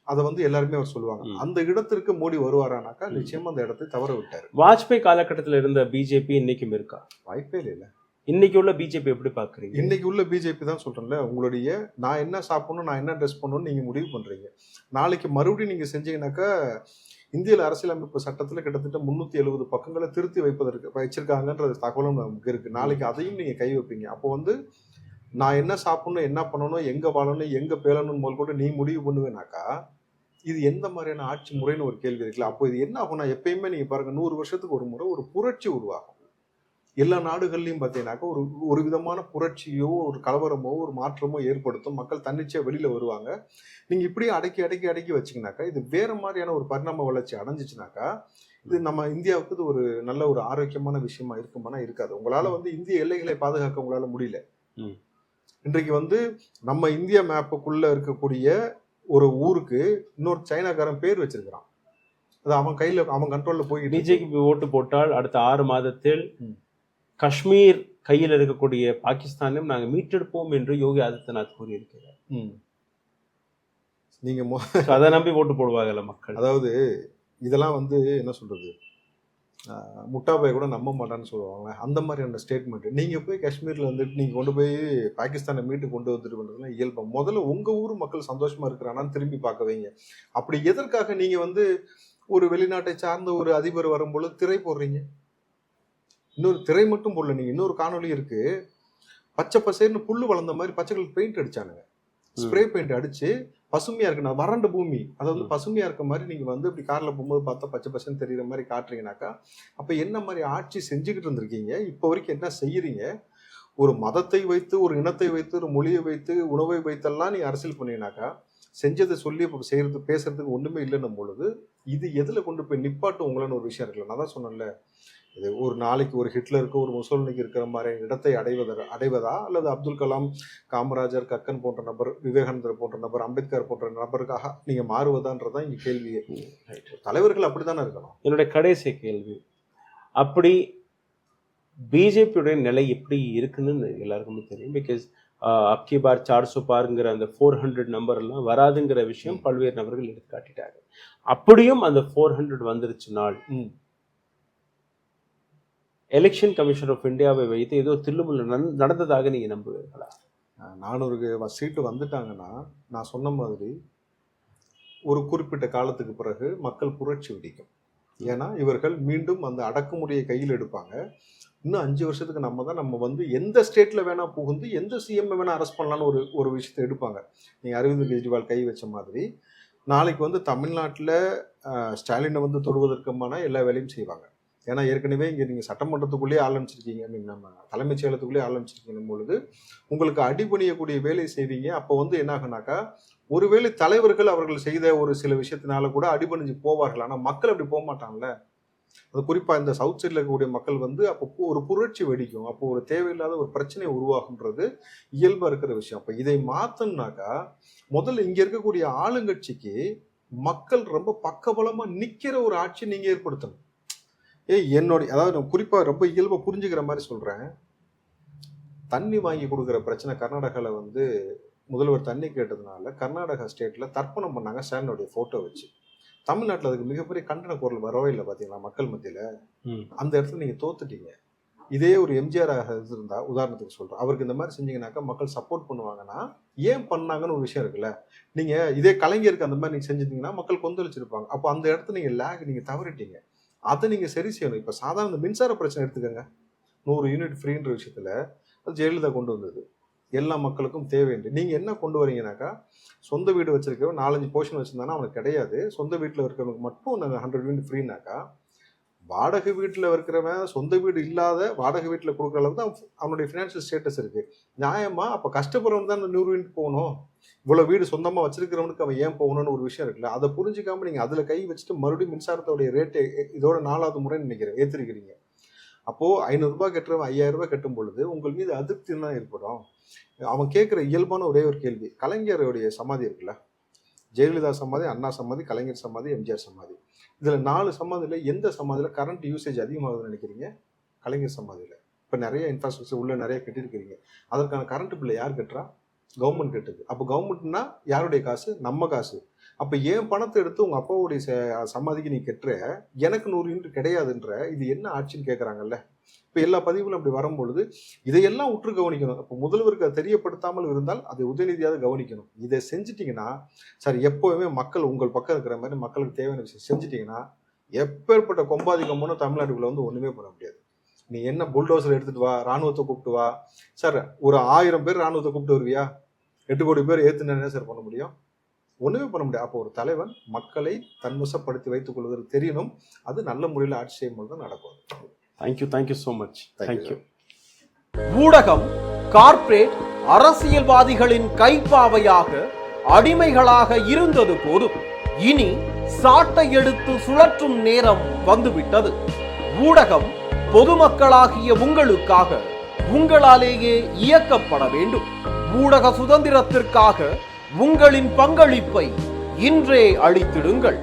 அதை வந்து எல்லாருமே அவர் சொல்லுவாங்க. அந்த இடத்திற்கு மோடி வருவாரானாக்கா நிச்சயமா அந்த இடத்தை தவற விட்டாரு. வாஜ்பாய் காலகட்டத்தில் இருந்த பிஜேபி இன்னைக்கும் இருக்கா? வாய்ப்பே இல்லை. இன்னைக்கு உள்ள பிஜேபி எப்படி பாக்குறீங்க? இன்னைக்கு உள்ள பிஜேபி தான் சொல்றேன்ல, உங்களுடைய நான் என்ன சாப்பிடணும், நான் என்ன ட்ரெஸ் பண்ணணும்னு நீங்க முடிவு பண்றீங்க. நாளைக்கு மறுபடியும் நீங்க செஞ்சீங்கன்னாக்கா இந்திய அரசியலமைப்பு சட்டத்துல கிட்டத்தட்ட 370 பக்கங்களை திருத்தி வச்சிருக்காங்கன்ற தகவலும் நமக்கு இருக்கு. நாளைக்கு அதையும் நீங்க கை வைப்பீங்க. அப்போ வந்து நான் என்ன சாப்பிடணும், என்ன பண்ணணும், எங்க வாழணும், எங்க பேலணும் முதல் கூட நீ முடிவு பண்ணுவேனாக்கா இது எந்த மாதிரியான ஆட்சி முறைன்னு ஒரு கேள்வி இருக்குல்ல. அப்போ இது என்ன ஆகும்னா, எப்பயுமே நீங்க பாருங்க, 100 வருஷத்துக்கு ஒரு முறை ஒரு புரட்சி உருவாகும். எல்லா நாடுகள்லையும் பார்த்தீங்கன்னாக்கா ஒரு விதமான புரட்சியோ ஒரு கலவரமோ ஒரு மாற்றமோ ஏற்படுத்தும். மக்கள் தன்னிச்சையா வெளியில வருவாங்க. நீங்க இப்படியே அடக்கி வச்சிங்கனாக்கா இது வேற மாதிரியான ஒரு பரிணாம வளர்ச்சி அடைஞ்சிச்சுனாக்கா இது நம்ம இந்தியாவுக்கு இது ஒரு நல்ல ஒரு ஆரோக்கியமான விஷயமா இருக்குமானா இருக்காது. உங்களால வந்து இந்திய எல்லைகளை பாதுகாக்க உங்களால முடியல. இன்றைக்கு வந்து நம்ம இந்தியா மேப்புக்குள்ள இருக்கக்கூடிய ஒரு ஊருக்கு இன்னொரு சைனாக்காரன் பேர் வச்சிருக்கிறான். அது அவன் கையில, அவன் கண்ட்ரோல்ல போய் பிஜேபி ஓட்டு போட்டால் அடுத்த 6 மாதத்தில் காஷ்மீர் கையில் இருக்கக்கூடிய பாகிஸ்தானையும் நாங்கள் மீட்டெடுப்போம் என்று யோகி ஆதித்யநாத் கூறியிருக்கிறார். நீங்க அதை நம்பி ஓட்டு போடுவாங்கல்ல மக்கள். அதாவது இதெல்லாம் வந்து என்ன சொல்றது, முட்டாபாய் கூட நம்ப மாட்டான்னு சொல்லுவாங்க. அந்த மாதிரியான ஸ்டேட்மெண்ட் நீங்க போய் காஷ்மீர்ல வந்துட்டு நீங்க கொண்டு போய் பாகிஸ்தானை மீட்டு கொண்டு வந்துட்டு பண்றதுலாம் இயல்பா. முதல்ல உங்க ஊர் மக்கள் சந்தோஷமா இருக்கிறானான்னு திரும்பி பார்க்க வைங்க. அப்படி எதற்காக நீங்க வந்து ஒரு வெளிநாட்டை சார்ந்த ஒரு அதிபர் வரும்போது திரை போடுறீங்க? இன்னொரு திரை மட்டும் போடல, நீங்க இன்னொரு காணொலி இருக்கு, பச்சை பசேர்னு புல்லு வளர்ந்த மாதிரி பச்சை கலர் பெயிண்ட் அடிச்சானுங்க, ஸ்ப்ரே பெயிண்ட் அடிச்சு பசுமையா இருக்கு. நான் வறண்ட பூமி அதை வந்து பசுமையா இருக்க மாதிரி நீங்க வந்து இப்படி கார்ல போகும்போது பார்த்தா பச்சை பசன்னு தெரியுற மாதிரி காட்டுறீங்கனாக்கா அப்ப என்ன மாதிரி ஆட்சி செஞ்சுக்கிட்டு இருந்திருக்கீங்க? இப்போ வரைக்கும் என்ன செய்யறீங்க? ஒரு மதத்தை வைத்து, ஒரு இனத்தை வைத்து, ஒரு மொழியை வைத்து, உணவை வைத்தெல்லாம் நீ அரசியல் பண்ணீங்கன்னாக்கா செஞ்சதை சொல்லி இப்போ செய்யறது பேசுறதுக்கு ஒண்ணுமே இல்லைன்னும் பொழுது இது எதுல கொண்டு போய் நிப்பாட்டும் உங்களான்னு ஒரு விஷயம் இருக்குல்ல. நான் தான் சொன்னேன்ல, இது ஒரு நாளைக்கு ஒரு ஹிட்லருக்கு ஒரு முசோலினிக்கு இருக்கிற மாதிரி இடத்தை அடைவதா அல்லது அப்துல் கலாம், காமராஜர், கக்கன் போன்ற நபர், விவேகானந்தர் போன்ற நபர், அம்பேத்கர் போன்ற நபருக்காக நீங்க மாறுவதான்றதான் இங்க கேள்வியே. தலைவர்கள் அப்படித்தானே இருக்கணும். என்னுடைய கடைசி கேள்வி, அப்படி பிஜேபியுடைய நிலை எப்படி இருக்குன்னு எல்லாருக்குமே தெரியும். பிகாஸ் அப்கி பார் 400 பாருங்கிற அந்த 400 நம்பர் எல்லாம் வராதுங்கிற விஷயம் பல்வேறு நபர்கள் எடுத்து காட்டிட்டாங்க. அப்படியும் அந்த 400 வந்துருச்சுனால் எலெக்ஷன் கமிஷன் ஆஃப் இந்தியாவை வைத்து ஏதோ தில்லுமுள்ளு நடந்ததாக நீங்க நம்புவீர்களா? 400 சீட்டு வந்துட்டாங்கன்னா நான் சொன்ன மாதிரி ஒரு குறிப்பிட்ட காலத்துக்கு பிறகு மக்கள் புரட்சி வெடிக்கும். ஏன்னா இவர்கள் மீண்டும் அந்த அடக்குமுறையை கையில் எடுப்பாங்க. இன்னும் 5 வருஷத்துக்கு நம்ம வந்து எந்த ஸ்டேட்ல வேணா புகுந்து எந்த சிஎம் வேணா அரெஸ்ட் பண்ணலான்னு ஒரு விஷயத்தை எடுப்பாங்க. நீங்க அரவிந்த் கெஜ்ரிவால் கை வச்ச மாதிரி நாளைக்கு வந்து தமிழ்நாட்டில் ஸ்டாலினை வந்து தொடுவதற்குமான எல்லா வேலையும் செய்வாங்க. ஏன்னா ஏற்கனவே இங்கே நீங்கள் சட்டமன்றத்துக்குள்ளேயே ஆரம்பிச்சிருக்கீங்க, நீங்கள் நம்ம தலைமைச் செயலத்துக்குள்ளேயே ஆரம்பிச்சிருக்கீங்க பொழுது உங்களுக்கு அடிபணியக்கூடிய வேலையை செய்வீங்க. அப்போ வந்து என்ன ஆகுனாக்கா, ஒருவேளை தலைவர்கள் அவர்கள் செய்த ஒரு சில விஷயத்தினால கூட அடிபணிஞ்சு போவார்கள். ஆனால் மக்கள் அப்படி போக மாட்டாங்கல்ல. அது குறிப்பாக இந்த சவுத் சைடில் இருக்கக்கூடிய மக்கள் வந்து அப்போ ஒரு புரட்சி வெடிக்கும். அப்போ ஒரு தேவையில்லாத ஒரு பிரச்சனை உருவாகுன்றது இயல்பாக இருக்கிற விஷயம். அப்போ இதை மாற்றணும்னாக்கா முதல்ல இங்கே இருக்கக்கூடிய ஆளுங்கட்சிக்கு மக்கள் ரொம்ப பக்கபலமாக நிற்கிற ஒரு ஆட்சி நீங்கள் ஏற்படுத்தணும். என்னுடைய அதாவது குறிப்பாக ரொம்ப இயல்பாக புரிஞ்சுக்கிற மாதிரி சொல்கிறேன். தண்ணி வாங்கி கொடுக்குற பிரச்சனை கர்நாடகாவில் வந்து முதல்வர் தண்ணி கேட்டதுனால கர்நாடகா ஸ்டேட்ல தர்ப்பணம் பண்ணாங்க ஸ்டாலினுடைய போட்டோ வச்சு. தமிழ்நாட்டில் அதுக்கு மிகப்பெரிய கண்டன குரல் வரவே இல்லை பார்த்தீங்களா மக்கள் மத்தியில். அந்த இடத்துல நீங்கள் தோத்துட்டீங்க. இதே ஒரு எம்ஜிஆர் இருந்தா உதாரணத்துக்கு சொல்கிறேன், அவருக்கு இந்த மாதிரி செஞ்சீங்கன்னாக்கா மக்கள் சப்போர்ட் பண்ணுவாங்கன்னா ஏன் பண்ணாங்கன்னு ஒரு விஷயம் இருக்குல்ல. நீங்கள் இதே கலைஞருக்கு அந்த மாதிரி நீங்கள் செஞ்சிருந்தீங்கன்னா மக்கள் கொந்தளிச்சிருப்பாங்க. அப்போ அந்த இடத்துல நீங்கள் தவறிட்டீங்க. அதை நீங்கள் சரி செய்யணும். இப்போ சாதாரண மின்சார பிரச்சனை எடுத்துக்கோங்க. 100 யூனிட் ஃப்ரீன்ற விஷயத்தில் அது ஜெயலலிதா கொண்டு வந்தது. எல்லா மக்களுக்கும் தேவையின்றி நீங்கள் என்ன கொண்டு வரீங்கன்னாக்கா, சொந்த வீடு வச்சிருக்கவன் 4-5 போர்ஷன் வச்சிருந்தானா அவனுக்கு கிடையாது. சொந்த வீட்டில் இருக்கிறவனுக்கு மட்டும் நாங்கள் 100 யூனிட் ஃப்ரீனாக்கா, வாடகை வீட்டில் இருக்கிறவன் சொந்த வீடு இல்லாத வாடகை வீட்டில் கொடுக்குற அளவுக்கு தான் அவனுடைய ஃபினான்ஷியல் ஸ்டேட்டஸ் இருக்கு. நியாயமா? அப்போ கஷ்டப்படுறவனுக்கு தான் அந்த 100 யூனிட் போகணும். இவ்வளோ வீடு சொந்தமாக வச்சிருக்கிறவனுக்கு அவன் ஏன் போகணும்னு ஒரு விஷயம் இருக்குல்ல. அதை புரிஞ்சிக்காம நீங்கள் அதில் கை வச்சுட்டு மறுபடியும் மின்சாரத்தோடைய ரேட்டு இதோட 4வது முறைன்னு நினைக்கிறேன் ஏற்றிருக்கிறீங்க. அப்போது 500 ரூபாய் கட்டுறவன் 5000 ரூபாய் கட்டும் பொழுது உங்கள் மீது அதிருப்தி தான் ஏற்படும். அவன் கேட்குற இயல்பான ஒரே ஒரு கேள்வி, கலைஞருடைய சமாதி இருக்குல்ல, ஜெயலலிதா சமாதி, அண்ணா சமாதி, கலைஞர் சமாதி, எம்ஜிஆர் சமாதி, இதில் 4 சமாதியில் எந்த சமாதியில் கரண்ட் யூசேஜ் அதிகமாகுதுன்னு நினைக்கிறீங்க? கலைஞர் சமாதியில். இப்போ நிறைய இன்ஃப்ராஸ்ட்ரக்சர் உள்ள நிறைய கட்டியிருக்கிறீங்க. அதற்கான கரண்ட் பில்லை யார் கட்டுறா? கவர்மெண்ட் கட்டுது. அப்போ கவர்மெண்ட்னா யாருடைய காசு? நம்ம காசு. அப்போ ஏன் பணத்தை எடுத்து உங்கள் அப்பாவுடைய சமாதிக்கு நீ கட்டுற, எனக்கு 100 யூனிட் கிடையாதுன்ற, இது என்ன ஆட்சின்னு கேட்குறாங்கல்ல. இப்போ எல்லா பதிவுகளும் அப்படி வரும்பொழுது இதையெல்லாம் உற்று கவனிக்கணும். இப்போ முதல்வருக்கு அதை தெரியப்படுத்தாமல் இருந்தால் அதை உதயநிதியாக கவனிக்கணும். இதை செஞ்சிட்டிங்கன்னா சார், எப்போவுமே மக்கள் உங்கள் பக்கம் இருக்கிற மாதிரி மக்களுக்கு தேவையான விஷயம் செஞ்சிட்டிங்கன்னா எப்பேற்பட்ட கொம்பாதி கம்பனும் தமிழ்நாட்டுக்குள்ள வந்து ஒன்றுமே பண்ண முடியாது. நீ என்ன புல்டோசர் எடுத்துட்டு வா, ராணுவத்தை கூப்பிட்டு வா சார், ஒரு 1000 பேர் ராணுவத்தை கூப்பிட்டு வருவியா? 8 கோடி பேர் ஏற்றுனா சார் பண்ண முடியும்? ஒன்றுமே பண்ண முடியாது. அப்போ ஒரு தலைவன் மக்களை தன்வசப்படுத்தி வைத்துக் கொள்வதற்கு தெரியணும். அது நல்ல முறையில் ஆட்சி செய்யும்போது தான் நடக்கும். Thank you so much. தேங்க்யூ. ஊடகம் கார்ப்பரேட் அரசியல்வாதிகளின் கைப்பாவையாக அடிமைகளாக இருந்தது போதும், இனி சாட்டை எடுத்து சுழற்றும் நேரம் வந்துவிட்டது. ஊடகம் பொதுமக்களாகிய உங்களுக்காக, உங்களாலேயே இயக்கப்பட வேண்டும். ஊடக சுதந்திரத்திற்காக உங்களின் பங்களிப்பை இன்றே அளித்திடுங்கள்.